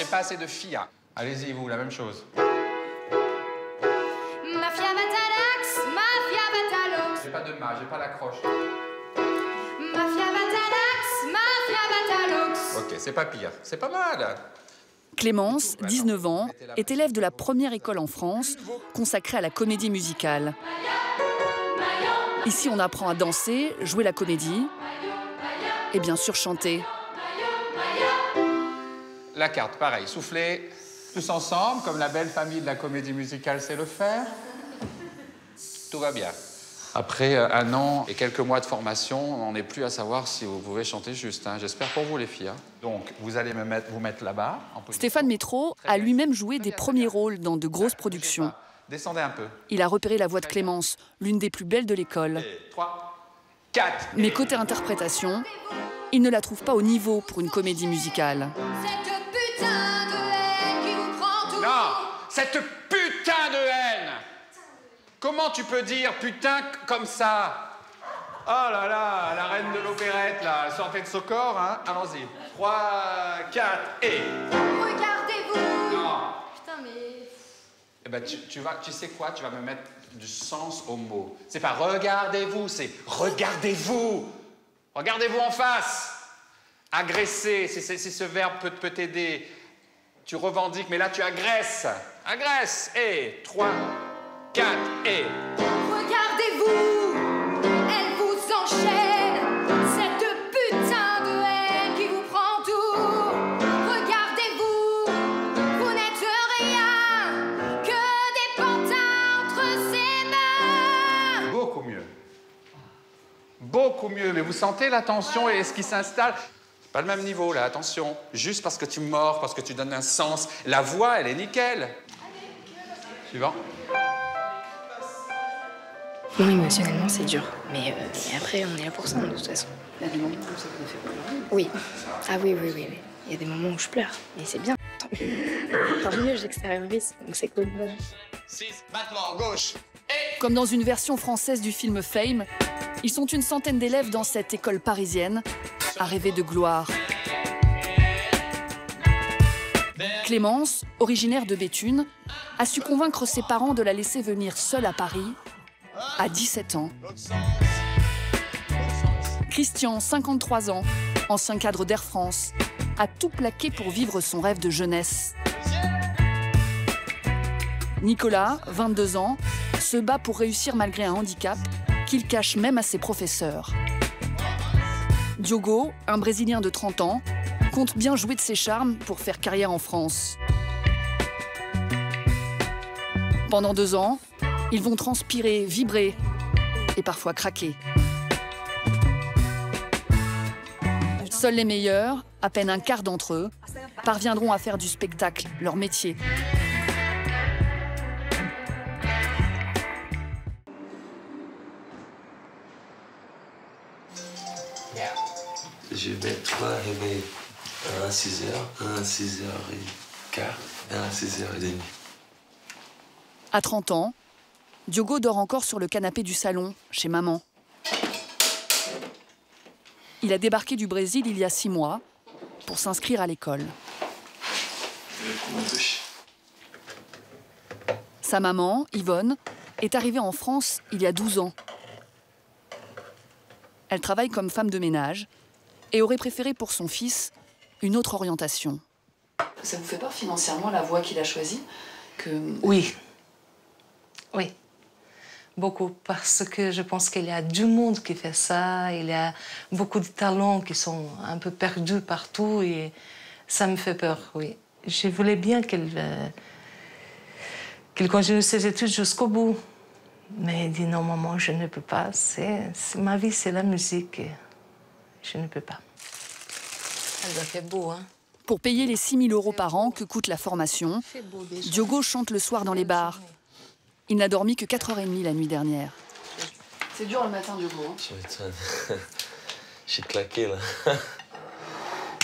pas assez de filles. Hein. Allez-y, vous, la même chose. Mafia Vatalax, Mafia Vatalox. J'ai pas de ma, j'ai pas l'accroche. Mafia Vatalax, Mafia Vatalox. Ok, c'est pas pire. C'est pas mal. Clémence, 19 ans, est élève de la première école en France consacrée à la comédie musicale. Ici, on apprend à danser, jouer la comédie et bien sûr chanter. La carte, pareil, soufflez tous ensemble, comme la belle famille de la comédie musicale sait le faire. Tout va bien. Après 1 an et quelques mois de formation, on n'est plus à savoir si vous pouvez chanter juste. Hein. J'espère pour vous, les filles. Hein. Donc, vous allez vous mettre là-bas. Stéphane Métro a lui-même joué des premiers rôles dans de grosses productions. Descendez un peu. Il a repéré la voix de Clémence, l'une des plus belles de l'école. 3, 4. Mais côté interprétation, il ne la trouve pas au niveau pour une comédie musicale. Cette putain de haine qui vous prend tout. Non, cette putain de haine. Comment tu peux dire putain comme ça? Oh là là, la reine de l'opérette, là, elle sortait de son corps, hein. Allons-y. 3, 4, et... Regardez-vous. Non. Putain, mais... Eh ben, tu sais quoi? Tu vas me mettre du sens au mot. C'est pas regardez-vous, c'est regardez-vous. Regardez-vous en face. Agresser, si ce verbe peut t'aider. Tu revendiques, mais là, tu agresses. Agresse. Et 3, 4, et... Regardez-vous. Elle vous enchaîne. Cette putain de haine qui vous prend tout. Regardez-vous. Vous n'êtes rien que des pantins entre ses mains. Beaucoup mieux. Beaucoup mieux. Mais vous sentez la tension et ce qui s'installe? C'est pas le même niveau, là, attention. Juste parce que tu mords, parce que tu donnes un sens. La voix, elle est nickel. Suivant. Non, émotionnellement, c'est dur. Mais après, on est là pour ça, de toute façon. Il y a des moments où ça vous a fait pleurer? Oui. Ah oui. Il y a des moments où je pleure. Mais c'est bien. Tant mieux, j'extériorise, donc c'est cool. 6, battement, gauche. Comme dans une version française du film Fame, ils sont une centaine d'élèves dans cette école parisienne à rêver de gloire. Clémence, originaire de Béthune, a su convaincre ses parents de la laisser venir seule à Paris à 17 ans. Christian, 53 ans, ancien cadre d'Air France, a tout plaqué pour vivre son rêve de jeunesse. Nicolas, 22 ans, se bat pour réussir malgré un handicap qu'il cache même à ses professeurs. Diogo, un Brésilien de 30 ans, compte bien jouer de ses charmes pour faire carrière en France. Pendant 2 ans, ils vont transpirer, vibrer et parfois craquer. Seuls les meilleurs, à peine un quart d'entre eux, parviendront à faire du spectacle leur métier. Je vais 3 réveils. Un à 6h, un à 6h15 et un à 6h30. À 30 ans, Diogo dort encore sur le canapé du salon, chez maman. Il a débarqué du Brésil il y a 6 mois pour s'inscrire à l'école. Sa maman, Yvonne, est arrivée en France il y a 12 ans. Elle travaille comme femme de ménage et aurait préféré pour son fils une autre orientation. Ça vous fait peur financièrement la voie qu'il a choisie Oui. Oui. Beaucoup. Parce que je pense qu'il y a du monde qui fait ça. Il y a beaucoup de talents qui sont un peu perdus partout. Et ça me fait peur, oui. Je voulais bien qu'il continue ses études jusqu'au bout. Mais il dit non, maman, je ne peux pas. Ma vie, c'est la musique. Et je ne peux pas. Elle doit faire beau, hein. Pour payer les 6 000 € par an que coûte la formation, Diogo chante le soir dans les bars. Il n'a dormi que 4h30 la nuit dernière. C'est dur le matin, Diogo. Hein. Tu m'étonnes. J'ai claqué, là.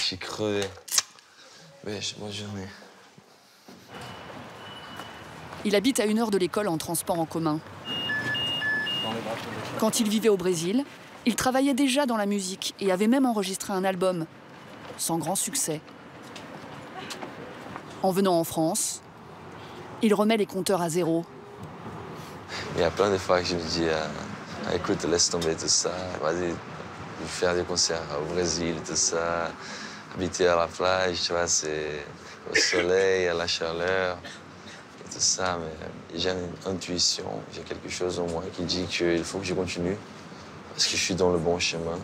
J'ai crevé. Ouais, bonne journée. Il habite à 1 heure de l'école en transport en commun. Quand il vivait au Brésil, il travaillait déjà dans la musique et avait même enregistré un album, sans grand succès. En venant en France, il remet les compteurs à zéro. Il y a plein de fois que je me dis, écoute, laisse tomber tout ça. Vas-y, faire des concerts au Brésil, tout ça. Habiter à la plage, tu vois, c'est au soleil, à la chaleur, et tout ça. Mais j'ai une intuition, j'ai quelque chose en moi qui dit qu'il faut que je continue. Parce que je suis dans le bon chemin.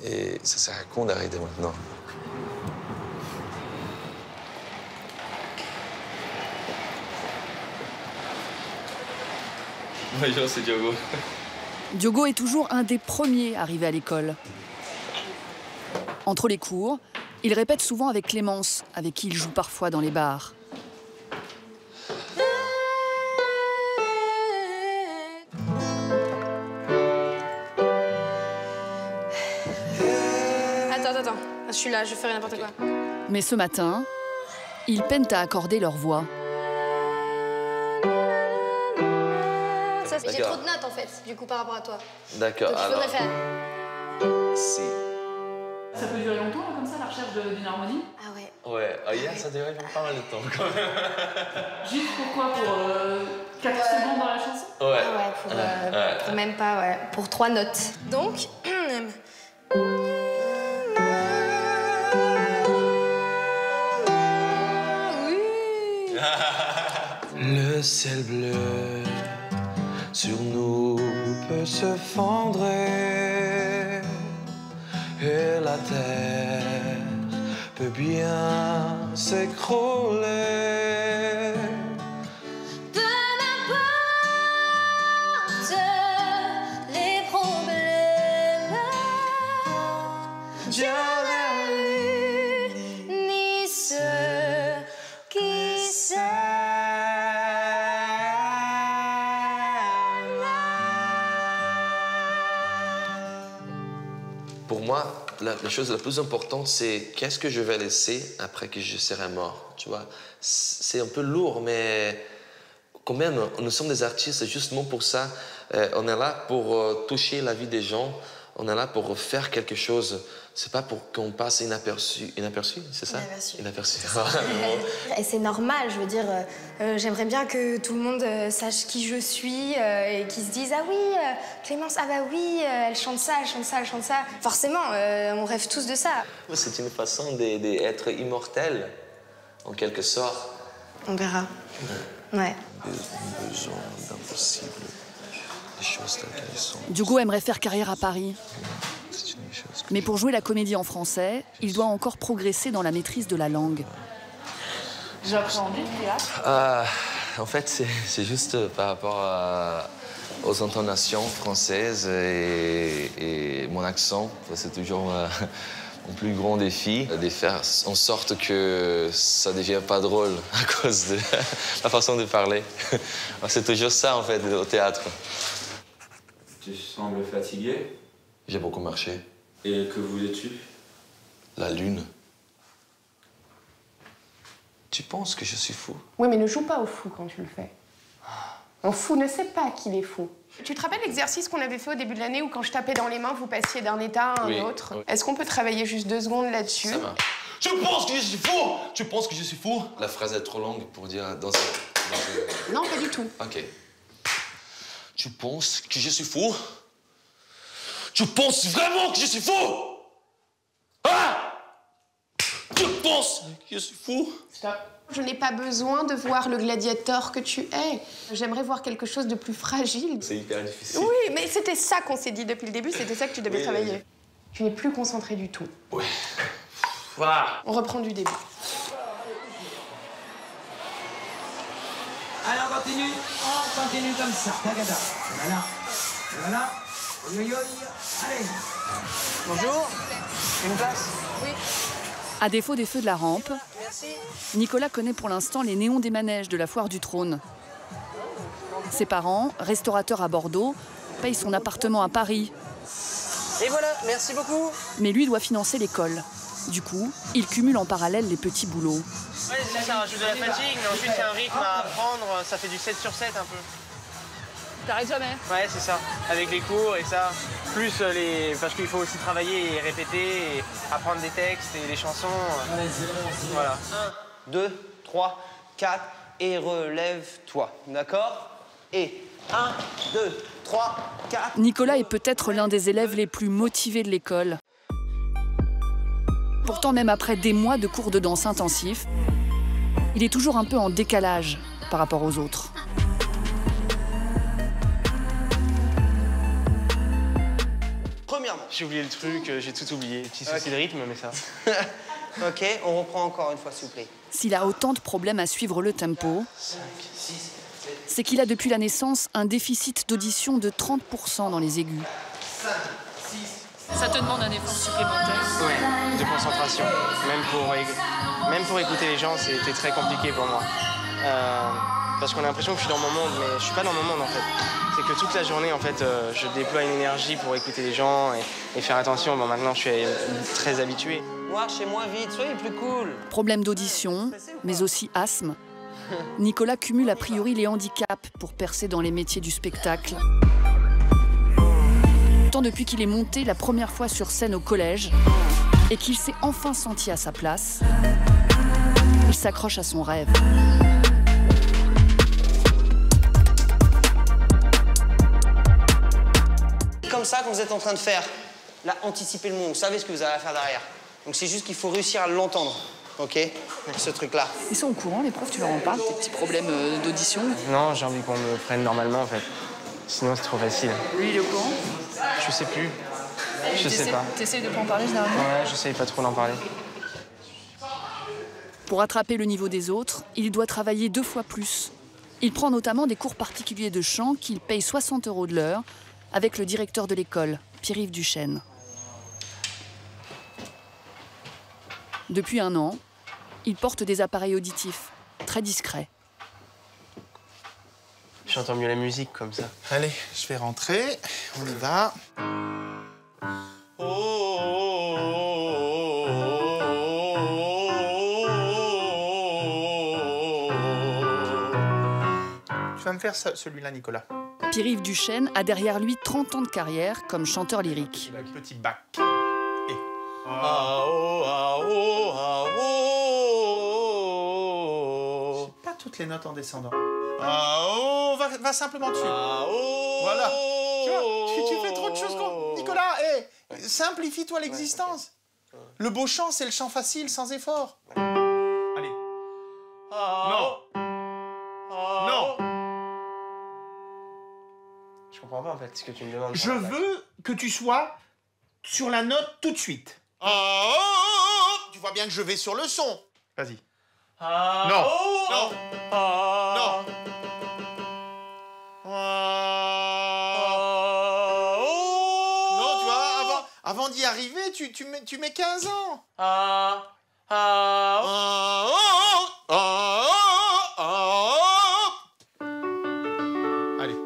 Et ça sert à quoi d'arrêter maintenant? Bonjour, c'est Diogo. Diogo est toujours un des premiers arrivés à l'école. Entre les cours, il répète souvent avec Clémence, avec qui il joue parfois dans les bars. Attends, je suis là, je fais n'importe quoi. Mais ce matin, ils peinent à accorder leur voix. J'ai trop de notes en fait, du coup par rapport à toi. D'accord, Donc il faudrait faire. Si. Ça peut durer longtemps, comme ça, la recherche d'une harmonie? Ah ouais. Ouais, hier, ça durait pas mal de temps quand même. Juste pourquoi? Pour 4 secondes dans la chanson? Ouais. Ah ouais, pour même pas, ouais. Pour 3 notes. Donc. Le ciel bleu sur nous peut se fendre et la terre peut bien s'écrouler. Peu m'importe les problèmes, Dieu ni ceux qui s'aiment. Pour moi, la chose la plus importante, c'est qu'est-ce que je vais laisser après que je serai mort, tu vois. C'est un peu lourd, mais quand même, nous sommes des artistes justement pour ça. On est là pour toucher la vie des gens, on est là pour faire quelque chose. C'est pas pour qu'on passe inaperçu. Inaperçu, c'est ça? Inaperçu. Inaperçu. Et c'est normal, je veux dire, j'aimerais bien que tout le monde sache qui je suis et qu'ils se disent « Ah oui, Clémence, ah bah oui, elle chante ça, elle chante ça, elle chante ça ». Forcément, on rêve tous de ça. C'est une façon d'être immortel, en quelque sorte. On verra. Ouais. Besoin d'impossible, des choses telles qu'elles sont. Diogo aimerait faire carrière à Paris. Mais pour jouer la comédie en français, il doit encore progresser dans la maîtrise de la langue. J'appréhendais le théâtre. En fait, c'est juste par rapport aux intonations françaises et mon accent. C'est toujours mon plus grand défi, de faire en sorte que ça ne devienne pas drôle à cause de la façon de parler. C'est toujours ça, en fait, au théâtre. Tu sembles fatigué. J'ai beaucoup marché. Et que voulais-tu? La lune. Tu penses que je suis fou? Oui, mais ne joue pas au fou quand tu le fais. Un fou ne sait pas qu'il est fou. Tu te rappelles l'exercice qu'on avait fait au début de l'année où quand je tapais dans les mains, vous passiez d'un état à un autre? Oui. Est-ce qu'on peut travailler juste 2 secondes là-dessus? Ça marche. Tu penses que je suis fou? Tu penses que je suis fou? La phrase est trop longue pour dire dans ce... Non, pas du tout. Ok. Tu penses que je suis fou? Tu penses vraiment que je suis fou? Ah! Tu penses que je suis fou? Stop. Je n'ai pas besoin de voir le gladiateur que tu es. J'aimerais voir quelque chose de plus fragile. C'est hyper difficile. Oui, mais c'était ça qu'on s'est dit depuis le début, c'était ça que tu devais travailler. Tu n'es plus concentré du tout. Ouais. Voilà. On reprend du début. Allez, on continue comme ça. Tagada. Voilà. Yo. Allez. Bonjour. Une place? Oui. À défaut des feux de la rampe, Nicolas connaît pour l'instant les néons des manèges de la Foire du Trône. Ses parents, restaurateurs à Bordeaux, payent son appartement à Paris. Et voilà, merci beaucoup. Mais lui doit financer l'école. Du coup, il cumule en parallèle les petits boulots. Ouais, ça rajoute de la fatigue, mais ensuite c'est un rythme à apprendre, ça fait du 7 sur 7 un peu. T'arrêtes jamais? Ouais, c'est ça, avec les cours et ça. Plus parce qu'il faut aussi travailler et répéter, et apprendre des textes et les chansons. Voilà. 1, 2, 3, 4 et relève-toi. D'accord? Et 1, 2, 3, 4. Nicolas est peut-être l'un des élèves les plus motivés de l'école. Pourtant, même après des mois de cours de danse intensifs, il est toujours un peu en décalage par rapport aux autres. Premièrement. J'ai oublié le truc, j'ai tout oublié. Petit souci de rythme, mais ça. Ok, on reprend encore une fois, s'il vous plaît. S'il a autant de problèmes à suivre le tempo, c'est qu'il a depuis la naissance un déficit d'audition de 30% dans les aigus. 5, 6. Ça te demande un effort supplémentaire? Ouais, de concentration. Même pour écouter les gens, c'était très compliqué pour moi. Parce qu'on a l'impression que je suis dans mon monde, mais je suis pas dans mon monde en fait. C'est que toute la journée, en fait, je déploie une énergie pour écouter les gens et faire attention. Bon, maintenant, je suis très habitué. Marchez-moi vite, soyez plus cool. Problème d'audition, mais aussi asthme. Nicolas cumule a priori les handicaps pour percer dans les métiers du spectacle. Tant depuis qu'il est monté la première fois sur scène au collège et qu'il s'est enfin senti à sa place, il s'accroche à son rêve. Comme ça que vous êtes en train de faire. Là, anticipez le mot, vous savez ce que vous allez faire derrière. Donc c'est juste qu'il faut réussir à l'entendre, ok? Ce truc-là. Ils sont au courant, les profs, tu leur en parles, tes petits problèmes d'audition? Non, j'ai envie qu'on me prenne normalement en fait. Sinon, c'est trop facile. Lui, il est au courant? Je sais plus. Je sais pas. T'essayes de pas en parler généralement? Ouais, j'essaye pas trop d'en parler. Pour attraper le niveau des autres, il doit travailler 2 fois plus. Il prend notamment des cours particuliers de chant qu'il paye 60 € de l'heure avec le directeur de l'école, Pierre-Yves Duchesne. Depuis 1 an, il porte des appareils auditifs, très discrets. J'entends mieux la musique comme ça. Allez, je vais rentrer. On y va. Tu vas me faire celui-là, Nicolas. Pierre-Yves Duchesne a derrière lui 30 ans de carrière comme chanteur lyrique. Le petit bac. Et... J'ai pas toutes les notes en descendant. Va simplement dessus. Voilà. Tu vois, tu fais trop de choses. Nicolas, simplifie-toi l'existence. Le beau chant, c'est le chant facile, sans effort. Allez. Non. Non. Je comprends pas en fait ce que tu me demandes. Je veux que tu sois sur la note tout de suite. Tu vois bien que je vais sur le son. Vas-y. Non. Non. Non. Non, tu vois, avant d'y arriver, tu mets 15 ans. Allez.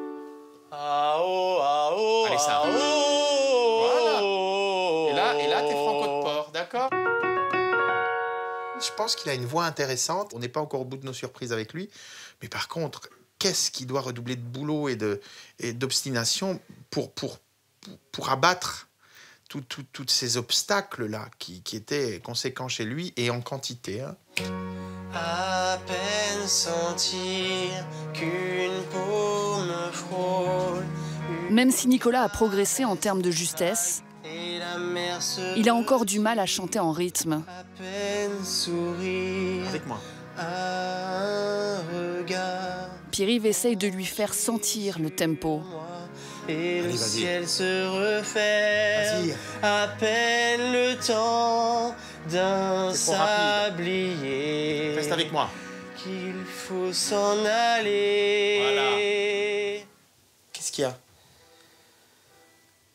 Allez, ça. Voilà. Et là, t'es franco de port, d'accord? Je pense qu'il a une voix intéressante. On n'est pas encore au bout de nos surprises avec lui. Mais par contre, qu'est-ce qu'il doit redoubler de boulot et d'obstination pour abattre tous ces obstacles-là qui étaient conséquents chez lui et en quantité. Hein. À peine sentir qu'une peau me frôle. Même si Nicolas a progressé en termes de justesse, il a encore du mal à chanter en rythme. Avec moi. Pierre-Yves essaye de lui faire sentir le tempo. Et le ciel se referme, à peine le temps d'un sablier. Reste avec moi. Qu'il faut s'en aller. Voilà. Qu'est-ce qu'il y a?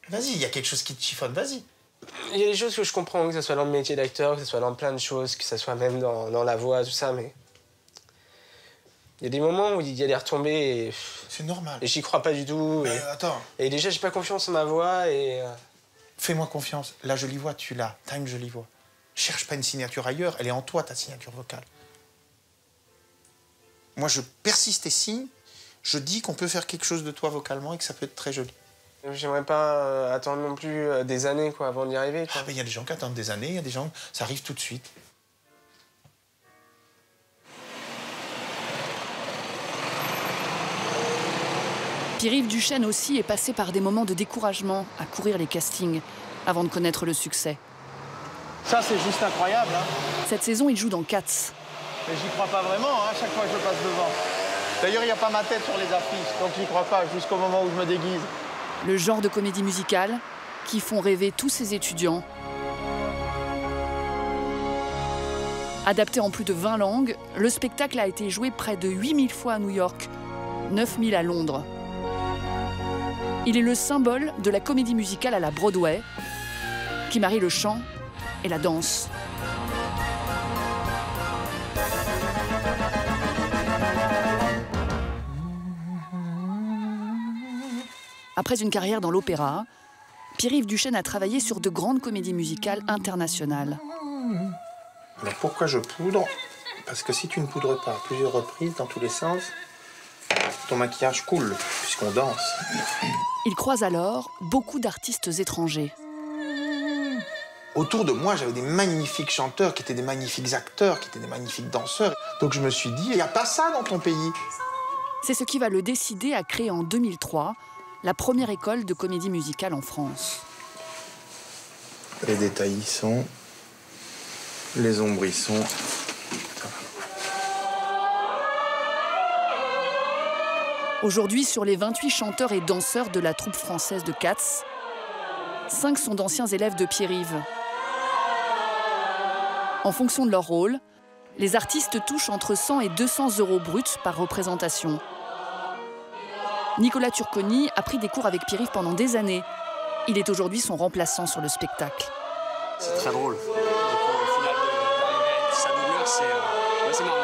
Vas-y, il y a quelque chose qui te chiffonne, vas-y. Il y a des choses que je comprends, que ce soit dans le métier d'acteur, que ce soit dans plein de choses, que ce soit même dans la voix, tout ça, mais... Il y a des moments où il y a des retombées et... C'est normal. Et j'y crois pas du tout. Attends. Et déjà, j'ai pas confiance en ma voix et... Fais-moi confiance. La jolie voix, tu l'as. T'as une jolie voix. Cherche pas une signature ailleurs, elle est en toi, ta signature vocale. Moi, je persiste et signe. Je dis qu'on peut faire quelque chose de toi vocalement et que ça peut être très joli. J'aimerais pas attendre non plus des années quoi, avant d'y arriver. Ah, mais il y a des gens qui attendent des années, il y a des gens... Ça arrive tout de suite. Pierre-Yves Duchesne aussi est passé par des moments de découragement à courir les castings avant de connaître le succès. Ça, c'est juste incroyable. Hein. Cette saison, il joue dans Cats. Mais j'y crois pas vraiment, hein, chaque fois que je passe devant. D'ailleurs, il n'y a pas ma tête sur les affiches, donc j'y crois pas jusqu'au moment où je me déguise. Le genre de comédie musicale qui font rêver tous ces étudiants. Adapté en plus de 20 langues, le spectacle a été joué près de 8000 fois à New York, 9000 à Londres. Il est le symbole de la comédie musicale à la Broadway, qui marie le chant et la danse. Après une carrière dans l'opéra, Pierre-Yves Duchesne a travaillé sur de grandes comédies musicales internationales. Alors pourquoi je poudre? Parce que si tu ne poudres pas à plusieurs reprises, dans tous les sens, ton maquillage coule, puisqu'on danse. Il croise alors beaucoup d'artistes étrangers. Autour de moi, j'avais des magnifiques chanteurs, qui étaient des magnifiques acteurs, qui étaient des magnifiques danseurs. Donc je me suis dit, il n'y a pas ça dans ton pays. C'est ce qui va le décider à créer en 2003 la première école de comédie musicale en France. Les détails y sont, les ombres y sont. Aujourd'hui, sur les 28 chanteurs et danseurs de la troupe française de Cats, 5 sont d'anciens élèves de Pierre-Yves. En fonction de leur rôle, les artistes touchent entre 100 et 200 € bruts par représentation. Nicolas Turconi a pris des cours avec Pierre-Yves pendant des années. Il est aujourd'hui son remplaçant sur le spectacle. C'est très drôle. Du coup, au final, d'arriver à être sa doublure, c'est marrant.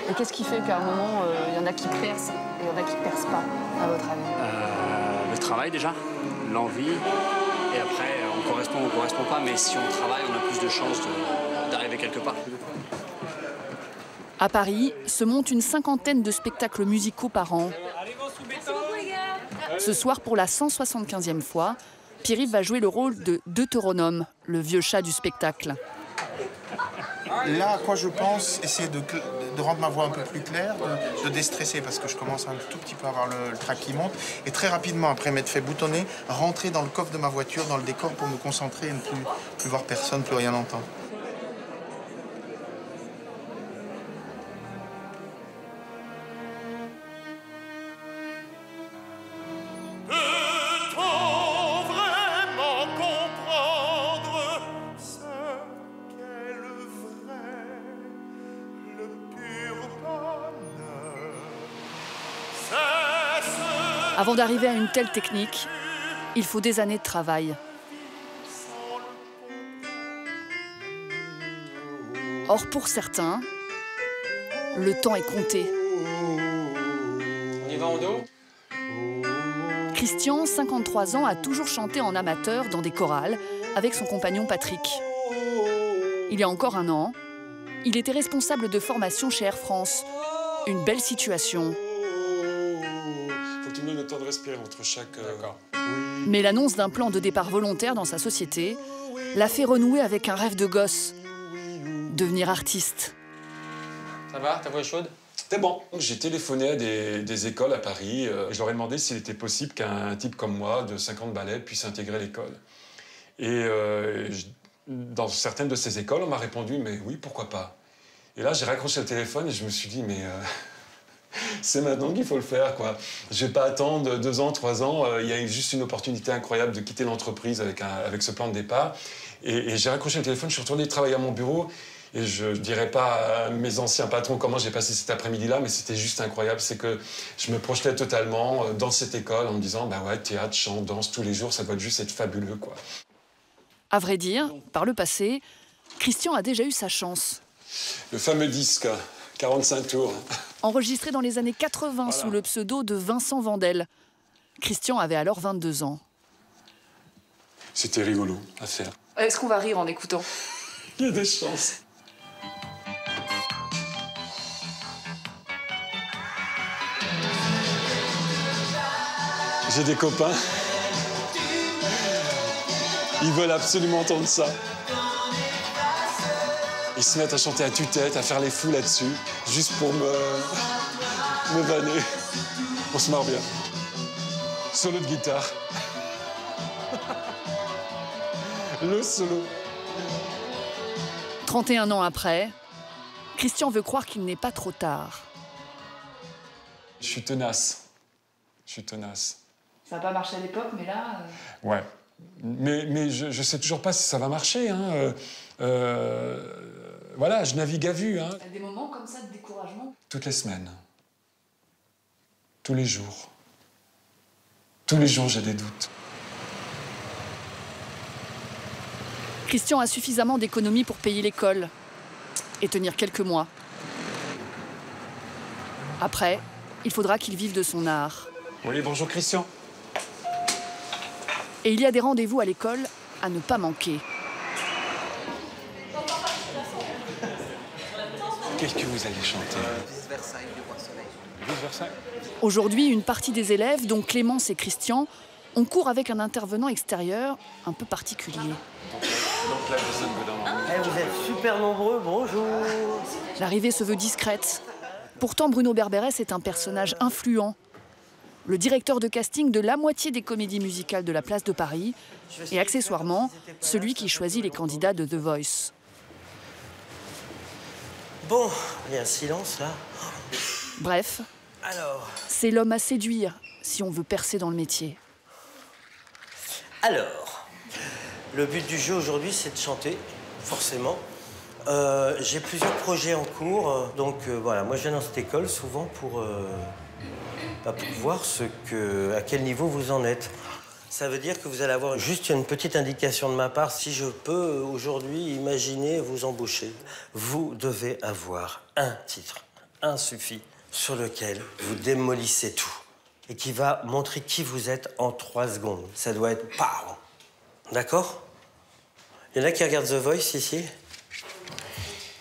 Et qu'est-ce qui fait qu'à un moment, il y en a qui percent et il y en a qui ne percent pas, à votre avis? Le travail déjà, l'envie, et après, on correspond ou on ne correspond pas, mais si on travaille, on a plus de chances d'arriver quelque part. À Paris, se monte une cinquantaine de spectacles musicaux par an. Ce soir, pour la 175e fois, Pierre-Yves va jouer le rôle de Deutéronome, le vieux chat du spectacle. Là, à quoi je pense, essayer de rendre ma voix un peu plus claire, de déstresser, parce que je commence un tout petit peu à avoir le trac qui monte. Et très rapidement, après m'être fait boutonner, rentrer dans le coffre de ma voiture, dans le décor, pour me concentrer et ne plus voir personne, plus rien entendre. Avant d'arriver à une telle technique, il faut des années de travail. Or, pour certains, le temps est compté. On y va en dos? Christian, 53 ans, a toujours chanté en amateur dans des chorales avec son compagnon Patrick. Il y a encore un an, il était responsable de formation chez Air France. Une belle situation. Tu mets le temps de respirer entre chaque... Mais l'annonce d'un plan de départ volontaire dans sa société l'a fait renouer avec un rêve de gosse. Devenir artiste. Ça va? Ta voix est chaude? C'était bon. J'ai téléphoné à des écoles à Paris. Je leur ai demandé s'il était possible qu'un type comme moi, de 50 ballets, puisse intégrer l'école. Et dans certaines de ces écoles, on m'a répondu, mais oui, pourquoi pas. Et là, j'ai raccroché le téléphone et je me suis dit, mais... c'est maintenant qu'il faut le faire, quoi. Je vais pas attendre 2 ans, 3 ans. Il y a juste une opportunité incroyable de quitter l'entreprise avec ce plan de départ. Et j'ai raccroché le téléphone, je suis retourné travailler à mon bureau. Et je ne dirais pas à mes anciens patrons comment j'ai passé cet après-midi-là, mais c'était juste incroyable. C'est que je me projetais totalement dans cette école en me disant, bah ouais, théâtre, chant, danse, tous les jours, ça doit juste être fabuleux, quoi. À vrai dire, par le passé, Christian a déjà eu sa chance. Le fameux disque, 45 tours. Enregistré dans les années 80 sous le pseudo de Vincent Vandel. Christian avait alors 22 ans. C'était rigolo à faire. Est-ce qu'on va rire en écoutant? Il y a des chances. J'ai des copains. Ils veulent absolument entendre ça. Ils se mettent à chanter à tue-tête, à faire les fous là-dessus, juste pour me vanner. On se marre bien. Solo de guitare. Le solo. 31 ans après, Christian veut croire qu'il n'est pas trop tard. Je suis tenace. Je suis tenace. Ça n'a pas marché à l'époque, mais là... Ouais. Mais je sais toujours pas si ça va marcher. Hein. Voilà, je navigue à vue. Hein. Il y a des moments comme ça de découragement? Toutes les semaines. Tous les jours. Tous les jours, j'ai des doutes. Christian a suffisamment d'économies pour payer l'école et tenir quelques mois. Après, il faudra qu'il vive de son art. Oui, bonjour Christian. Et il y a des rendez-vous à l'école à ne pas manquer. Qu'est-ce que vous allez chanter? Vice-Versailles. Aujourd'hui, une partie des élèves, dont Clémence et Christian, ont cours avec un intervenant extérieur un peu particulier. Donc là, je sonne dedans. Vous êtes super nombreux, bonjour. L'arrivée se veut discrète. Pourtant, Bruno Berberès est un personnage influent. Le directeur de casting de la moitié des comédies musicales de la place de Paris et accessoirement celui qui choisit les candidats de The Voice. Bon, il y a un silence là. Bref, c'est l'homme à séduire si on veut percer dans le métier. Alors, le but du jeu aujourd'hui, c'est de chanter, forcément. J'ai plusieurs projets en cours, donc voilà, moi je viens dans cette école souvent pour voir à quel niveau vous en êtes. Ça veut dire que vous allez avoir juste une petite indication de ma part. Si je peux aujourd'hui imaginer vous embaucher, vous devez avoir un titre, un suffit, sur lequel vous démolissez tout et qui va montrer qui vous êtes en 3 secondes. Ça doit être PAM. D'accord? Il y en a qui regardent The Voice ici?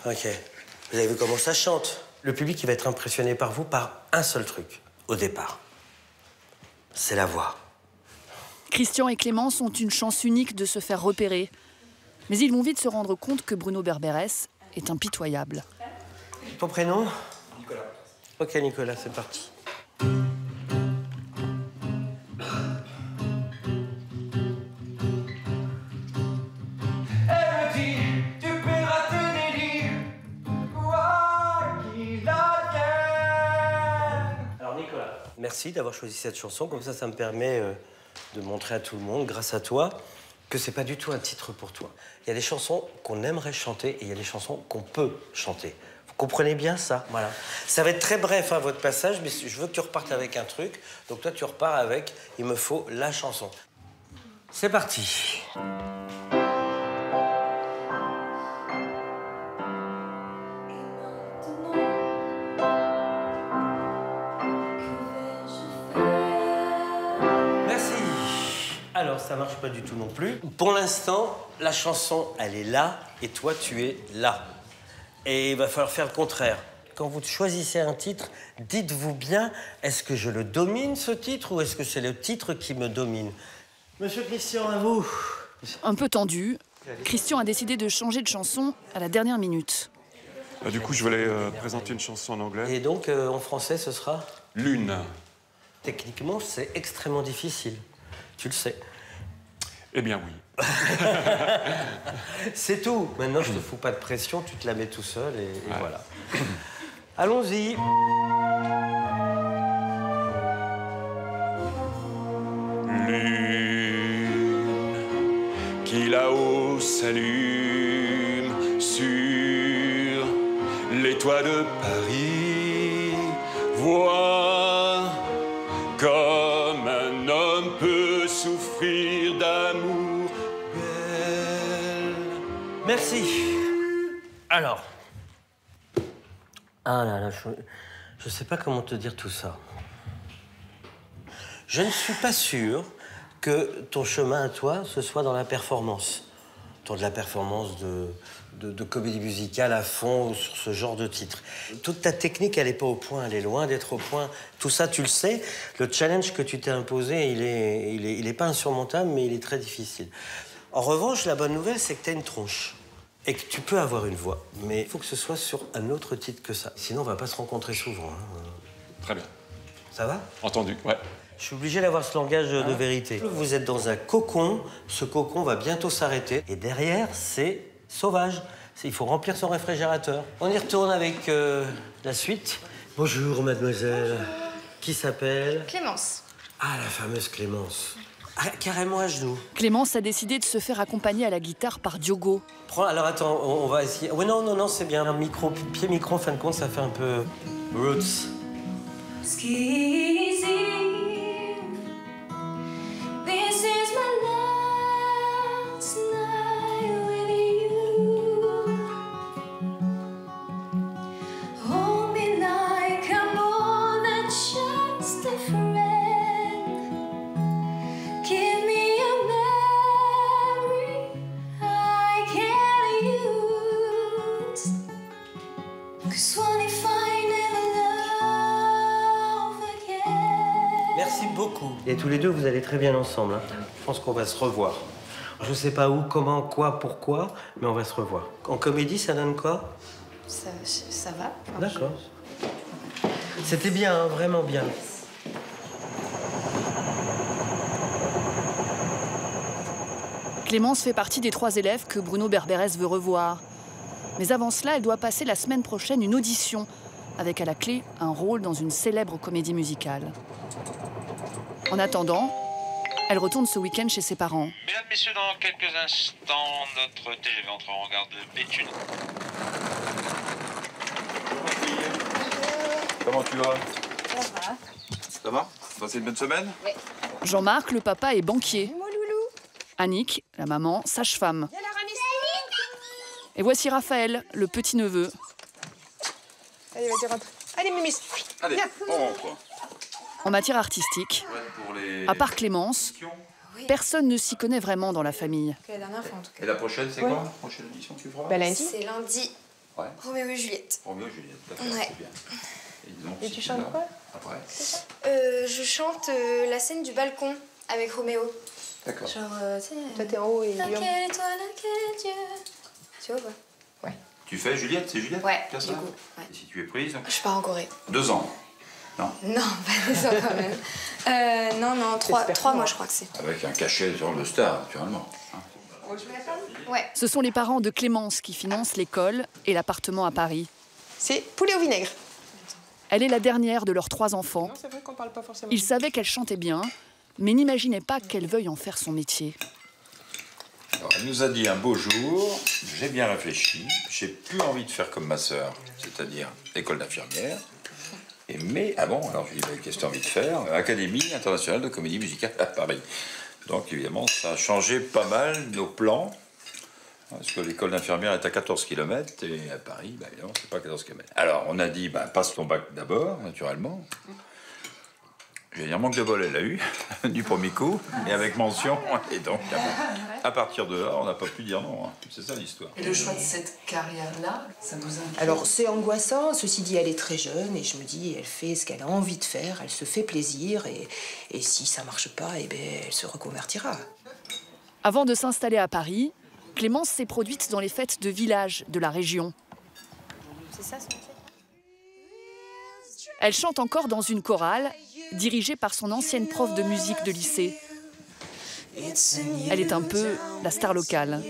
Ok. Vous avez vu comment ça chante? Le public, il va être impressionné par vous par un seul truc, au départ. C'est la voix. Christian et Clémence ont une chance unique de se faire repérer. Mais ils vont vite se rendre compte que Bruno Berberès est impitoyable. Ton prénom? Nicolas. Ok, Nicolas, c'est parti. Merci d'avoir choisi cette chanson, comme ça me permet de montrer à tout le monde, grâce à toi, que c'est pas du tout un titre pour toi. Il y a des chansons qu'on aimerait chanter et il y a des chansons qu'on peut chanter. Vous comprenez bien ça? Voilà. Ça va être très bref, hein, votre passage, mais je veux que tu repartes avec un truc. Donc toi, tu repars avec « Il me faut la chanson ». C'est parti. Alors, ça marche pas du tout non plus. Pour l'instant, la chanson, elle est là, et toi, tu es là. Et il va falloir faire le contraire. Quand vous choisissez un titre, dites-vous bien, est-ce que je le domine, ce titre, ou est-ce que c'est le titre qui me domine? Monsieur Christian, à vous. Un peu tendu, Christian a décidé de changer de chanson à la dernière minute. Du coup, je voulais présenter une chanson en anglais. Et donc, en français, ce sera? Lune. Techniquement, c'est extrêmement difficile. Tu le sais. Eh bien, oui. C'est tout. Maintenant, je te fous pas de pression, tu te la mets tout seul et voilà. Allons-y. Lune qui là-haut s'allume sur les toits de Paris, vois comme un homme peut souffrir d'amour belle. Merci. Alors. Ah là là, je sais pas comment te dire tout ça. Je ne suis pas sûr que ton chemin à toi, ce soit dans la performance. Dans de la performance de comédie musicale à fond sur ce genre de titre. Toute ta technique, elle n'est pas au point, elle est loin d'être au point. Tout ça, tu le sais. Le challenge que tu t'es imposé, il est pas insurmontable, mais il est très difficile. En revanche, la bonne nouvelle, c'est que tu as une tronche. Et que tu peux avoir une voix. Mais il faut que ce soit sur un autre titre que ça. Sinon, on va pas se rencontrer souvent. Hein. Très bien. Ça va? Entendu, ouais. Je suis obligé d'avoir ce langage de vérité. Vous êtes dans un cocon, ce cocon va bientôt s'arrêter. Et derrière, c'est sauvage. Il faut remplir son réfrigérateur. On y retourne avec la suite. Bonjour, mademoiselle. Bonjour. Qui s'appelle? Clémence. Ah, la fameuse Clémence. Ah, carrément à genoux. Clémence a décidé de se faire accompagner à la guitare par Diogo. Alors attends, on va essayer. Oui, non, c'est bien. Un micro, pied-micro, en fin de compte, ça fait un peu roots. Merci beaucoup. Et tous les deux, vous allez très bien ensemble. Hein. Je pense qu'on va se revoir. Je sais pas où, comment, quoi, pourquoi, mais on va se revoir. En comédie, ça donne quoi? Ça va. D'accord. C'était bien, hein, vraiment bien. Clémence fait partie des 3 élèves que Bruno Berberès veut revoir. Mais avant cela, elle doit passer la semaine prochaine une audition, avec à la clé un rôle dans une célèbre comédie musicale. En attendant, elle retourne ce week-end chez ses parents. Mesdames, messieurs, dans quelques instants, notre TGV entre en gare de Béthune. Comment tu vas? Ça va. Ça va? Passé une bonne semaine? Oui. Jean-Marc, le papa, est banquier. Annick, la maman, sage-femme. Et voici Raphaël, le petit-neveu. Allez, vas-y, rentre. Allez, Mimis. Allez, on rentre. En matière artistique, à part Clémence, personne ne s'y connaît vraiment dans la famille. La dernière fois, en tout cas. Et la prochaine, c'est quoi? La prochaine édition que tu feras? Lundi. C'est lundi. Ouais. Roméo et Juliette. Roméo et Juliette, d'accord, Ouais. c'est bien. Et, donc, Et si tu chantes quoi? Après. Je chante la scène du balcon avec Roméo. D'accord. Genre, tu sais... Toi, t'es en haut et Laquelle Lyon. étoile, laquelle Dieu... Tu vois quoi? Ouais. Tu fais Juliette, c'est Juliette? Ouais, Faire ça? du coup, ouais. Et si tu es prise? Je pars en Corée. 2 ans. Non. Non, pas 2 ans quand même. Non, 3 mois je crois que c'est. Avec un cachet sur le star, naturellement. Ouais. Ce sont les parents de Clémence qui financent l'école et l'appartement à Paris. C'est poulet au vinaigre. Elle est la dernière de leurs 3 enfants. Non, c'est vrai qu'on parle pas forcément. Ils savaient qu'elle chantait bien, mais n'imaginaient pas qu'elle veuille en faire son métier. Alors, elle nous a dit un beau jour, j'ai bien réfléchi, j'ai plus envie de faire comme ma sœur, c'est-à-dire école d'infirmière. Mais, alors je lui ai dit, qu'est-ce que tu as envie de faire? Académie internationale de comédie musicale à Paris. Donc évidemment, ça a changé pas mal nos plans, parce que l'école d'infirmière est à 14 km, et à Paris, bah, évidemment, c'est pas 14 km. Alors on a dit, bah, passe ton bac d'abord, naturellement. Je vais dire, manque de bol, elle l'a eu, du premier coup, et avec mention. Et donc, à partir de là, on n'a pas pu dire non. Hein. C'est ça l'histoire. Et le choix de cette carrière-là, ça vous inquiète? Alors, c'est angoissant. Ceci dit, elle est très jeune et je me dis, elle fait ce qu'elle a envie de faire, elle se fait plaisir et si ça marche pas, eh ben, elle se reconvertira. Avant de s'installer à Paris, Clémence s'est produite dans les fêtes de village de la région. C'est ça, son métier. Elle chante encore dans une chorale dirigée par son ancienne prof de musique de lycée. Elle est un peu la star locale.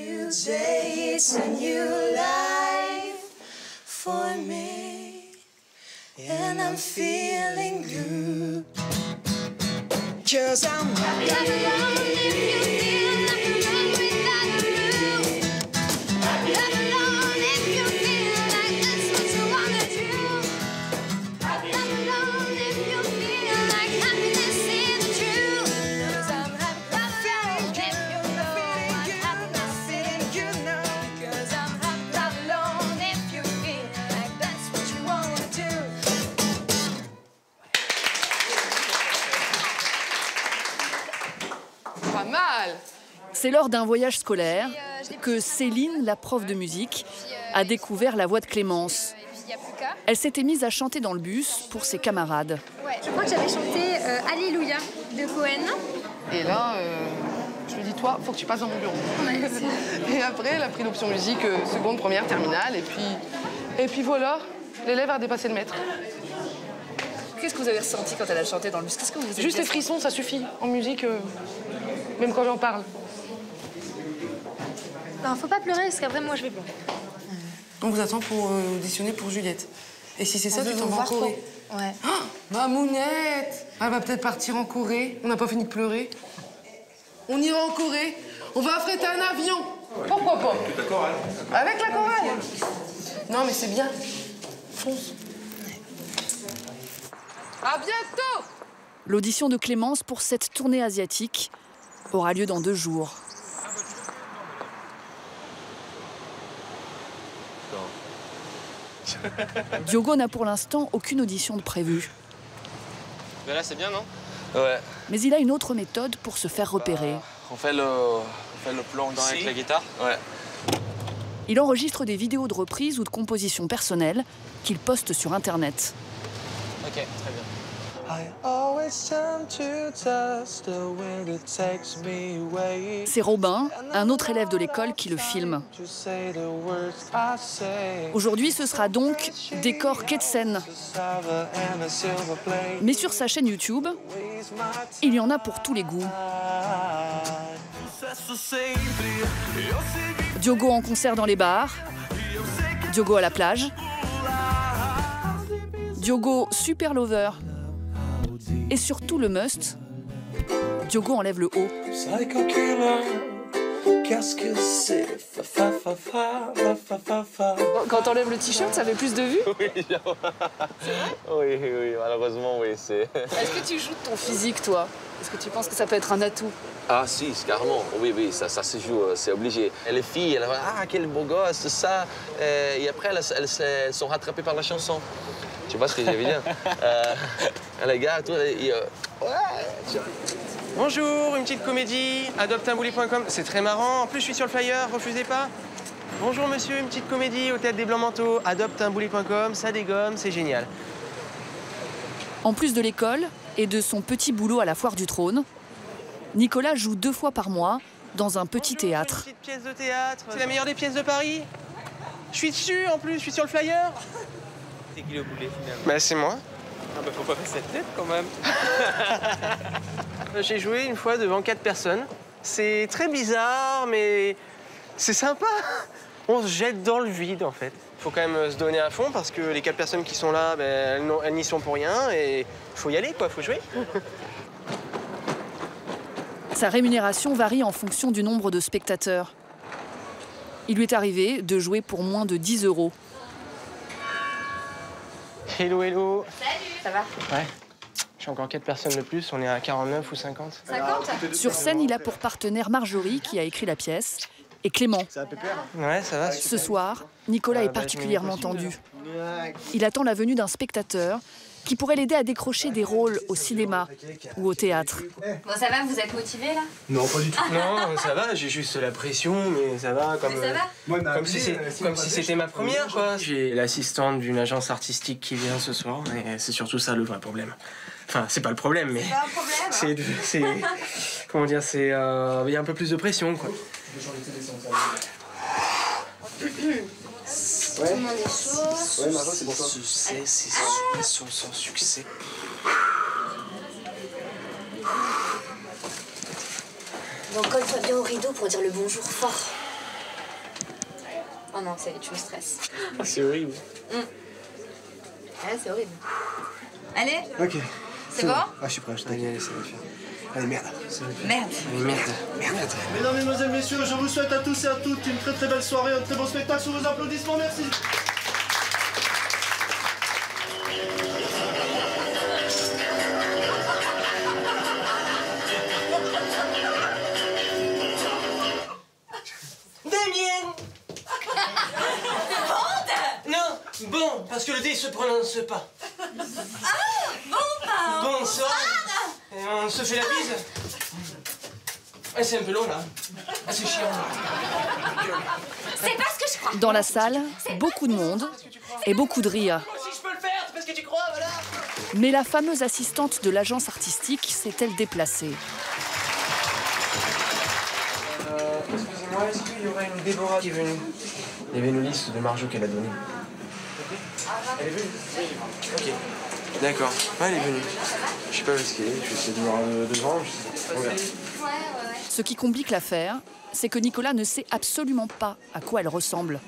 Pas mal. C'est lors d'un voyage scolaire que Céline, la prof de musique, a découvert la voix de Clémence. Elle s'était mise à chanter dans le bus pour ses camarades. Ouais, je crois que j'avais chanté Alléluia de Cohen. Et là, je lui dis, toi, faut que tu passes dans mon bureau. Et après, elle a pris l'option musique, seconde, première, terminale. Et puis voilà, l'élève a dépassé le maître. Qu'est-ce que vous avez ressenti quand elle a chanté dans le bus? Qu'est-ce que vous avez Juste les frissons, ça suffit. En musique, même quand j'en parle. Non, faut pas pleurer, parce qu'après, moi, je vais pleurer. On vous attend pour auditionner pour Juliette. Et si c'est ça, tu t'en vas en Corée. Ouais. Oh, Mamounette! Elle va peut-être partir en Corée. On n'a pas fini de pleurer. On ira en Corée. On va affréter un avion. Pourquoi pas? Avec la chorale. Avec la chorale. Non, mais c'est bien. Fonce. À bientôt! L'audition de Clémence pour cette tournée asiatique aura lieu dans 2 jours. Diogo n'a pour l'instant aucune audition de prévue. Mais là, c'est bien, non? Ouais. Mais il a une autre méthode pour se faire repérer. On fait le plan ici. Avec la guitare? Ouais. Il enregistre des vidéos de reprises ou de compositions personnelles qu'il poste sur Internet. Ok, très bien. C'est Robin, un autre élève de l'école, qui le filme. Aujourd'hui, ce sera donc Décor Ketsen. Mais sur sa chaîne YouTube, il y en a pour tous les goûts. Diogo en concert dans les bars, Diogo à la plage, Diogo super lover. Et surtout le must, Diogo enlève le haut. Quand t'enlèves le t-shirt, ça fait plus de vues? Oui, malheureusement, oui. Est-ce que tu joues de ton physique, toi? Est-ce que tu penses que ça peut être un atout? Ah si, carrément. Oui, ça se joue, c'est obligé. Et les filles, elles vont, ah, quel beau gosse, c'est ça. Et après, elles sont rattrapées par la chanson. Tu vois ce que je veux dire? Les gars, tout, ouais. Bonjour, une petite comédie, adopteunbouli.com. C'est très marrant. En plus, je suis sur le flyer, refusez pas. Bonjour monsieur, une petite comédie au Théâtre des Blancs Manteaux, adopteunbouli.com, ça dégomme, c'est génial. En plus de l'école et de son petit boulot à la Foire du Trône, Nicolas joue 2 fois par mois dans un petit théâtre. Une petite pièce de théâtre, c'est la meilleure des pièces de Paris. Je suis dessus en plus, je suis sur le flyer. C'est qui le boulet finalement? Bah c'est moi. Ah bah faut pas faire cette tête quand même. J'ai joué une fois devant 4 personnes. C'est très bizarre, mais c'est sympa. On se jette dans le vide en fait. Faut quand même se donner à fond parce que les 4 personnes qui sont là, ben, elles n'y sont pour rien et faut y aller quoi, faut jouer. Sa rémunération varie en fonction du nombre de spectateurs. Il lui est arrivé de jouer pour moins de 10 €. Hello, hello. Salut. Ça va? Ouais. Je suis encore 4 personnes de plus, on est à 49 ou 50. 50? Sur scène, il a pour partenaire Marjorie, qui a écrit la pièce, et Clément. Ouais, ça va. Ce soir, Nicolas est particulièrement tendu. Il attend la venue d'un spectateur qui pourrait l'aider à décrocher des rôles au cinéma ou au théâtre. Bon, ça va, vous êtes motivé là? Non, pas du tout. Non, ça va, j'ai juste la pression, mais ça va. Comme, mais ça va? Comme si c'était ma première, quoi. J'ai l'assistante d'une agence artistique qui vient ce soir, et c'est surtout ça le vrai problème. Enfin, c'est pas le problème, mais... C'est un problème, c'est... Comment dire, c'est... Il y a un peu plus de pression, quoi. Tout le monde est chaud. Ouais, Margot, c'est pour toi. Succès, c'est sans succès. Bon, colle-toi bien au rideau pour dire le bonjour fort. Oh non, tu me stresses. C'est horrible. Ouais, c'est horrible. Allez. Ok. C'est bon? Ah, je suis prêt, je t'ai dit. Allez, ça va le faire. Allez, merde. Merde. Allez, merde. Mesdames, Mesdemoiselles, Messieurs, je vous souhaite à tous et à toutes une très belle soirée, un très bon spectacle sous vos applaudissements. Merci. Damien. Non, bon, parce que le D se prononce pas. Bon, ça. Et on se fait la bise. Ah, c'est un peu long là. Ah, c'est chiant. C'est pas ce que je crois. Dans la salle, beaucoup de monde et beaucoup de rire. Si je peux le faire, c'est parce que tu crois, voilà. Mais la fameuse assistante de l'agence artistique s'est-elle déplacée? Excusez-moi, est-ce qu'il y aurait une Déborah qui est venue? Il y avait une liste de Marjo qu'elle a donnée. Elle est venue? Oui. Ok. D'accord. Ouais, elle est venue. Je sais pas où est-ce qu'elle est. Je vais essayer de voir devant. Je sais pas. On verra. Ce qui complique l'affaire, c'est que Nicolas ne sait absolument pas à quoi elle ressemble.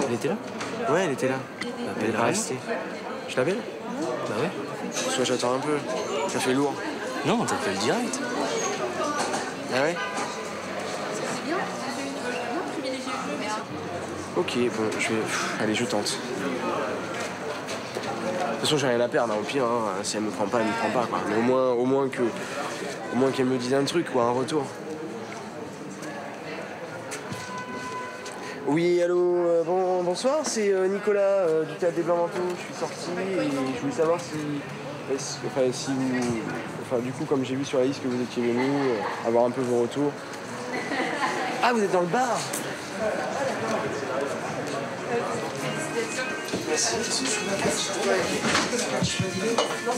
Elle était là? Ouais, elle était là. Elle est pas restée. Je l'appelle? Bah ouais. Soit j'attends un peu. Ça fait lourd. Non, t'appelles direct. Ah ouais? Ok, bon, je vais... Allez, je tente. De toute façon, j'ai rien à perdre, hein. Au pire, hein. Si elle me prend pas, elle me prend pas, quoi. Mais au moins qu'elle me dise un truc, quoi, un retour. Oui, allô, bonsoir, c'est Nicolas du Théâtre des Blancs-Manteaux. Je suis sorti et je voulais savoir si vous... du coup, comme j'ai vu sur la liste que vous étiez venu, avoir un peu vos retours. Ah, vous êtes dans le bar?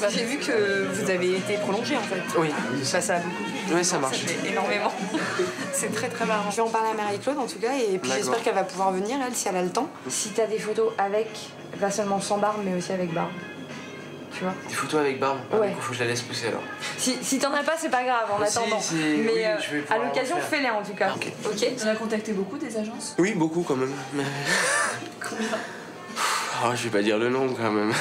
J'ai vu que vous avez été prolongé en fait. Oui. Ça a beaucoup plu. Oui, ça marche. Ça fait énormément. C'est très très marrant. Je vais en parler à Marie-Claude en tout cas et puis j'espère qu'elle va pouvoir venir elle si elle a le temps. Si t'as des photos avec, pas seulement sans barbe mais aussi avec barbe. Tu vois. Des photos avec barbe? Ouais. Du coup, faut que je la laisse pousser alors. Si t'en as pas, c'est pas grave en attendant. Mais oui, à l'occasion, fais-les en tout cas. Ok. Tu as contacté beaucoup des agences? Oui, beaucoup quand même. Mais... Combien? Oh, je vais pas dire le nombre quand même.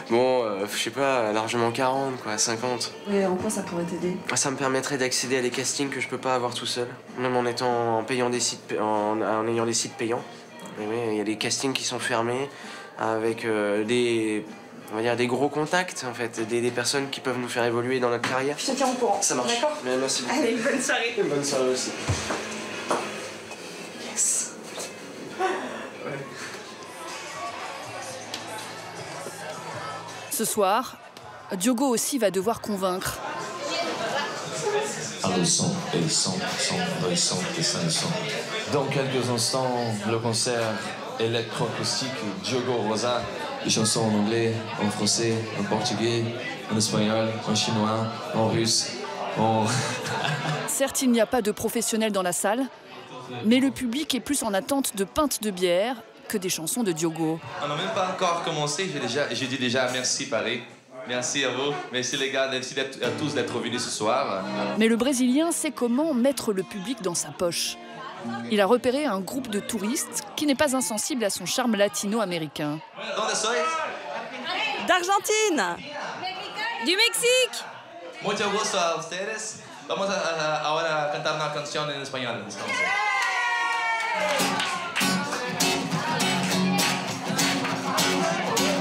Bon, je sais pas, largement 40, quoi, 50. Et en quoi ça pourrait t'aider? Ça me permettrait d'accéder à des castings que je peux pas avoir tout seul. Même en ayant des sites payants. Mais oui, il y a des castings qui sont fermés avec on va dire des gros contacts en fait, des personnes qui peuvent nous faire évoluer dans notre carrière. Je te tiens au courant. Ça marche. D'accord. Merci beaucoup. Allez, bonne soirée. Et bonne soirée aussi. Yes. Ce soir, Diogo aussi va devoir convaincre. Un, 200, et 100, 100, 200, et 500. Dans quelques instants, le concert électroacoustique Diogo Rosa. Les chansons en anglais, en français, en portugais, en espagnol, en chinois, en russe, en... Certes, il n'y a pas de professionnels dans la salle, mais le public est plus en attente de pintes de bière que des chansons de Diogo. On n'a même pas encore commencé, j'ai dit déjà merci Paris. Merci à vous, merci les gars, merci à tous d'être venus ce soir. Mais le Brésilien sait comment mettre le public dans sa poche. Il a repéré un groupe de touristes qui n'est pas insensible à son charme latino-américain. D'Argentine. Du Mexique. Mucho gusto a ustedes. Vamos ahora a cantar una canción en español.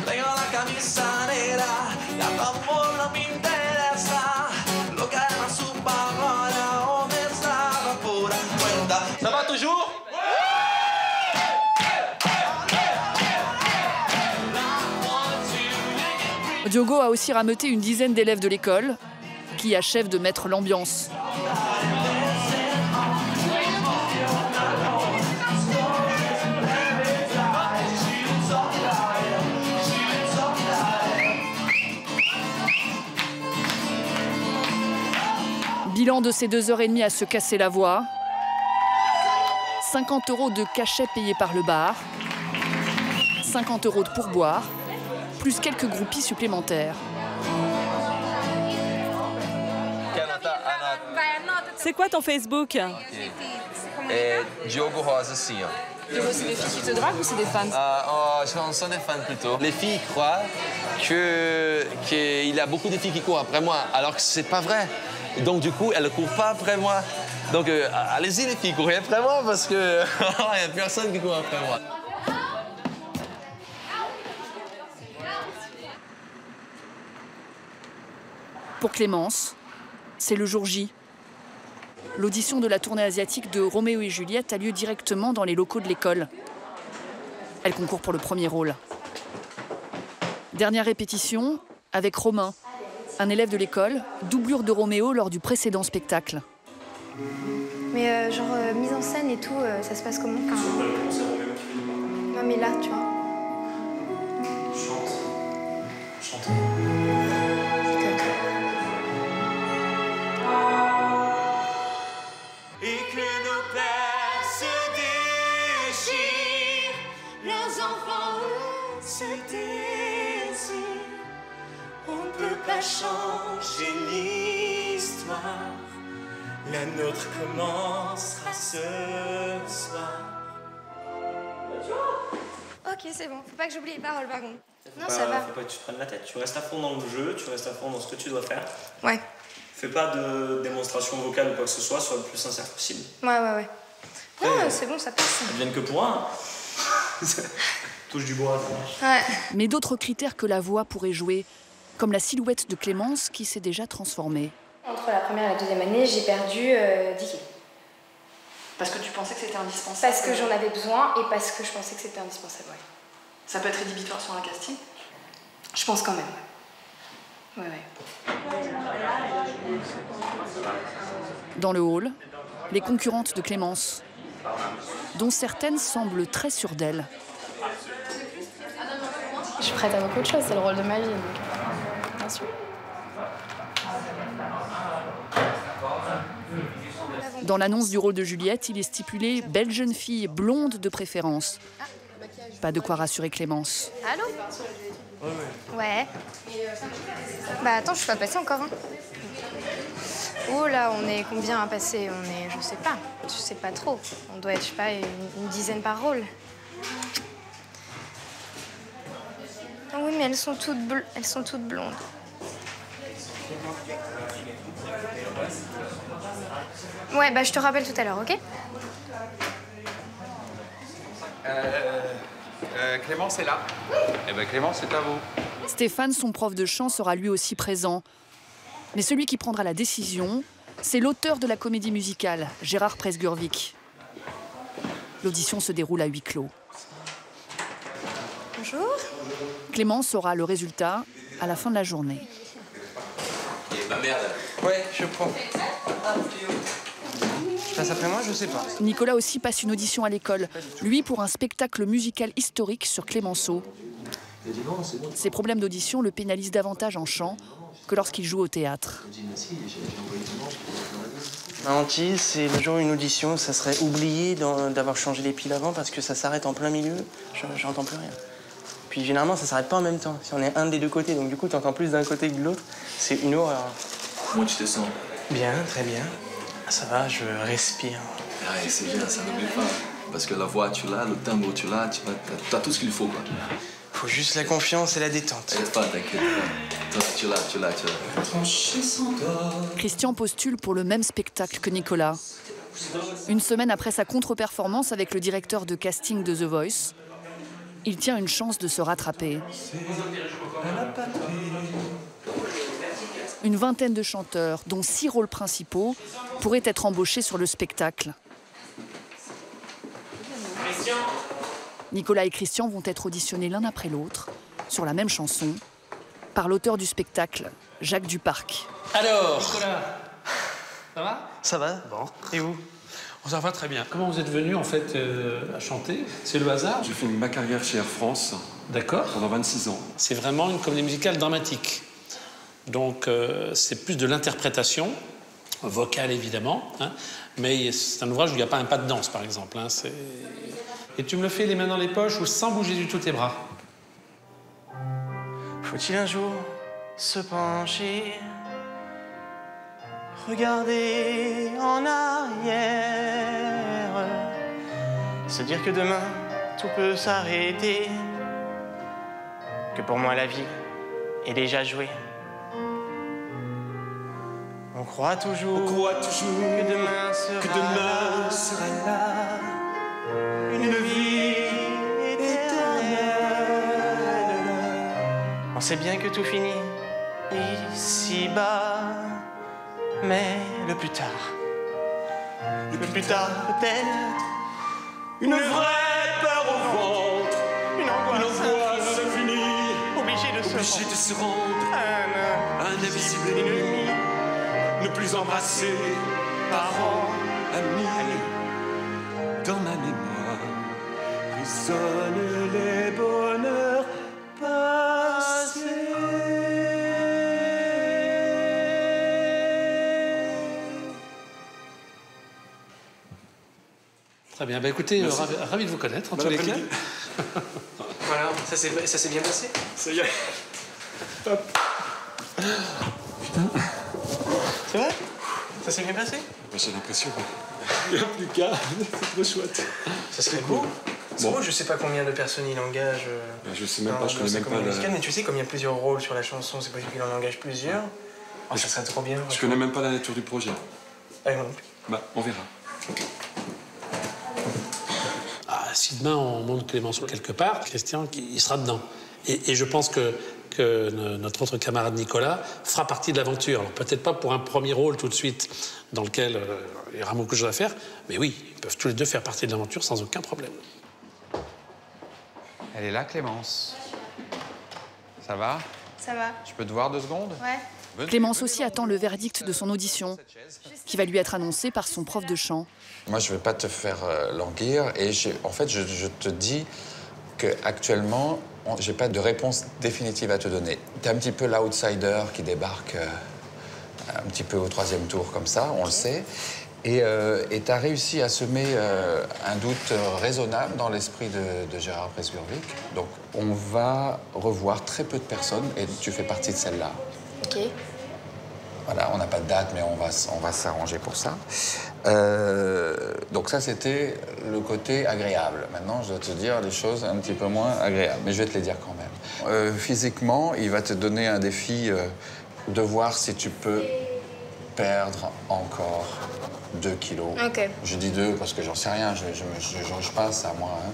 Tengo la camisa negra y a tu amor no me interesa. Lo que haga su palabra o me estaba pura cuenta. Ça va toujours? Diogo a aussi rameuté une dizaine d'élèves de l'école qui achèvent de mettre l'ambiance. Bilan de ces 2h30 à se casser la voix. 50 € de cachet payés par le bar. 50 € de pourboire. Plus quelques groupies supplémentaires. C'est quoi ton Facebook? Diogo Rosa, sim. Diogo, c'est des filles qui te draguent ou c'est des fans? Ce sont des fans plutôt. Les filles croient qu'il y a beaucoup de filles qui courent après moi, alors que c'est pas vrai. Donc du coup, elles ne courent pas après moi. Donc allez-y les filles, courez après moi parce que il n'y a personne qui court après moi. Pour Clémence, c'est le jour J. L'audition de la tournée asiatique de Roméo et Juliette a lieu directement dans les locaux de l'école. Elle concourt pour le premier rôle. Dernière répétition avec Romain, un élève de l'école, doublure de Roméo lors du précédent spectacle. Mais mise en scène et tout, ça se passe comment? Non mais là, tu vois. Chante. Et que nos pères se déchirent, leurs enfants c'était ainsi. On ne peut pas changer l'histoire. La nôtre commencera ce soir. Ok, c'est bon. Faut pas que j'oublie les paroles, par contre. Non, Faut ça va. pas que tu te prennes la tête. Tu restes à fond dans le jeu, tu restes à fond dans ce que tu dois faire. Ouais. Fais pas de démonstration vocale ou quoi que ce soit, sois le plus sincère possible. Ouais. Non, c'est bon, ça passe. Ça devienne que pour un. Touche du bois. Ouais. Mais d'autres critères que la voix pourrait jouer, comme la silhouette de Clémence qui s'est déjà transformée. Entre la première et la deuxième année, j'ai perdu 10 kilos. Parce que tu pensais que c'était indispensable. Parce que j'en avais besoin et parce que je pensais que c'était indispensable, ouais. Ça peut être rédhibitoire sur un casting? Je pense quand même. Ouais. Dans le hall, les concurrentes de Clémence, dont certaines semblent très sûres d'elles. Je suis prête à beaucoup de choses, c'est le rôle de ma vie, donc bien sûr. Dans l'annonce du rôle de Juliette, il est stipulé « belle jeune fille, blonde de préférence ». Pas de quoi rassurer Clémence. Allô? Ouais. Bah attends, je suis pas passée encore. Hein. Oh là, on est combien à passer? On est, je sais pas trop. On doit être, je sais pas, une dizaine par rôle. Ah oui, mais elles sont toutes blondes. Ouais, bah je te rappelle tout à l'heure, ok? Clémence est là. Eh ben Clémence, c'est à vous. Stéphane, son prof de chant, sera lui aussi présent. Mais celui qui prendra la décision, c'est l'auteur de la comédie musicale, Gérard Presgurvic. L'audition se déroule à huis clos. Bonjour. Clémence aura le résultat à la fin de la journée. Ma merde. Ouais, je prends. Je passe après moi, je sais pas. Nicolas aussi passe une audition à l'école, lui pour un spectacle musical historique sur Clémenceau. Ses problèmes d'audition le pénalisent davantage en chant que lorsqu'il joue au théâtre. Ma hantise, c'est le jour où une audition, ça serait oublié d'avoir changé les piles avant parce que ça s'arrête en plein milieu, j'entends plus rien. Puis généralement, ça s'arrête pas en même temps, si on est un des deux côtés, donc du coup, t'entends plus d'un côté que de l'autre, c'est une horreur. Comment tu te sens? Bien, très bien. Ça va, je respire. Ouais, c'est bien, ça n'oublie pas. Parce que la voix, tu l'as, le timbre, tu l'as, tu as tout ce qu'il faut, quoi. Faut juste la confiance et la détente. T'inquiète pas, t'inquiète pas. Tu l'as. Christian postule pour le même spectacle que Nicolas. Une semaine après sa contre-performance avec le directeur de casting de The Voice, il tient une chance de se rattraper. Une vingtaine de chanteurs, dont 6 rôles principaux, pourraient être embauchés sur le spectacle. Nicolas et Christian vont être auditionnés l'un après l'autre, sur la même chanson, par l'auteur du spectacle, Jacques Duparc. Alors, Nicolas, ça va? Ça va. Bon. Et vous? Ça va très bien. Comment vous êtes venu en fait à chanter? C'est le hasard? J'ai fait ma carrière chez Air France. D'accord. Pendant 26 ans. C'est vraiment une comédie musicale dramatique. Donc c'est plus de l'interprétation, vocale évidemment, hein, mais c'est un ouvrage où il n'y a pas un pas de danse par exemple. Hein, et tu me le fais les mains dans les poches ou sans bouger du tout tes bras. Faut-il un jour se pencher, regarder en arrière, se dire que demain tout peut s'arrêter, que pour moi la vie est déjà jouée. On croit toujours que demain sera là, une vie éternelle. On sait bien que tout finit ici-bas, mais le plus tard peut-être, une vraie peur au ventre, une angoisse infinie, obligé de se rendre un invisible ennemi. Ne plus embrasser parents, amis. Dans ma mémoire résonnent les bonheurs passés. Très bien, bah écoutez, ravi de vous connaître en tous les cas. Voilà, ça s'est bien passé. Ça y est. Hop. Putain. C'est vrai? Ça s'est bien passé? J'ai l'impression qu'il n'y a plus qu'à. C'est trop chouette. Ça serait beau. C'est beau, je sais pas combien de personnes il engage. Je sais même pas, je connais même pas. Mais tu sais, comme il y a plusieurs rôles sur la chanson, c'est possible qu'il en engage plusieurs. Oh, ça serait trop bien. Je connais même pas la nature du projet. Ah, moi non plus. Bah, on verra. Ah, si demain on monte Clémenceau quelque part, Christian, il sera dedans. Et je pense que notre autre camarade Nicolas fera partie de l'aventure. Alors peut-être pas pour un premier rôle tout de suite, dans lequel il y aura beaucoup de choses à faire, mais oui, ils peuvent tous les deux faire partie de l'aventure sans aucun problème. Elle est là, Clémence. Ça va? Ça va. Je peux te voir 2 secondes? Ouais. Clémence aussi attend le verdict de son audition, qui va lui être annoncé par son prof de chant. Moi, je ne vais pas te faire languir. Et en fait, je te dis qu'actuellement, je n'ai pas de réponse définitive à te donner. Tu es un petit peu l'outsider qui débarque un petit peu au 3e tour, comme ça, on le sait. Et tu as réussi à semer un doute raisonnable dans l'esprit de Gérard Presburwick. Donc, on va revoir très peu de personnes et tu fais partie de celle-là. Ok. Voilà, on n'a pas de date, mais on va s'arranger pour ça. Donc ça, c'était le côté agréable. Maintenant, je dois te dire des choses un petit peu moins agréables, mais je vais te les dire quand même. Physiquement, il va te donner un défi de voir si tu peux perdre encore 2 kilos. Ok. Je dis 2 parce que j'en sais rien, je juge pas ça, moi. Hein.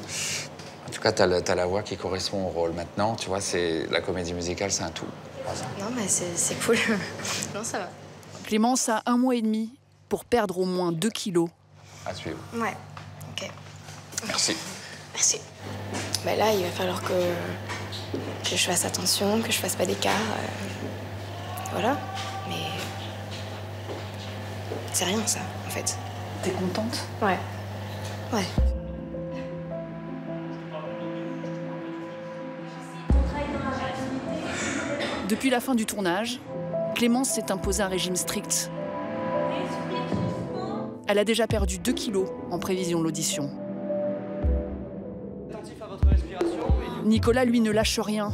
En tout cas, t'as la voix qui correspond au rôle. Maintenant, tu vois, la comédie musicale, c'est un tout. Non, mais c'est cool. Non, ça va. Clémence a 1 mois et demi pour perdre au moins 2 kilos. À suivre. Ouais, ok. Merci. Merci. Bah là, il va falloir que je fasse attention, que je fasse pas d'écart. Voilà. Mais c'est rien, ça, en fait. T'es contente? Ouais. Ouais. Depuis la fin du tournage, Clémence s'est imposé un régime strict. Elle a déjà perdu 2 kilos en prévision de l'audition. Nicolas, lui, ne lâche rien.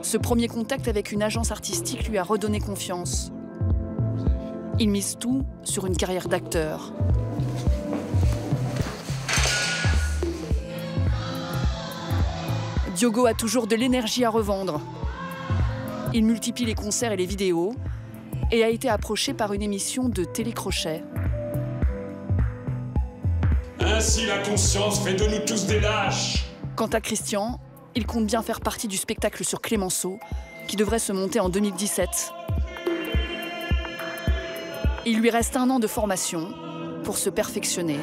Ce premier contact avec une agence artistique lui a redonné confiance. Il mise tout sur une carrière d'acteur. Diogo a toujours de l'énergie à revendre. Il multiplie les concerts et les vidéos et a été approché par une émission de télécrochet. Ainsi, la conscience fait de nous tous des lâches. Quant à Christian, il compte bien faire partie du spectacle sur Clémenceau, qui devrait se monter en 2017. Il lui reste 1 an de formation pour se perfectionner.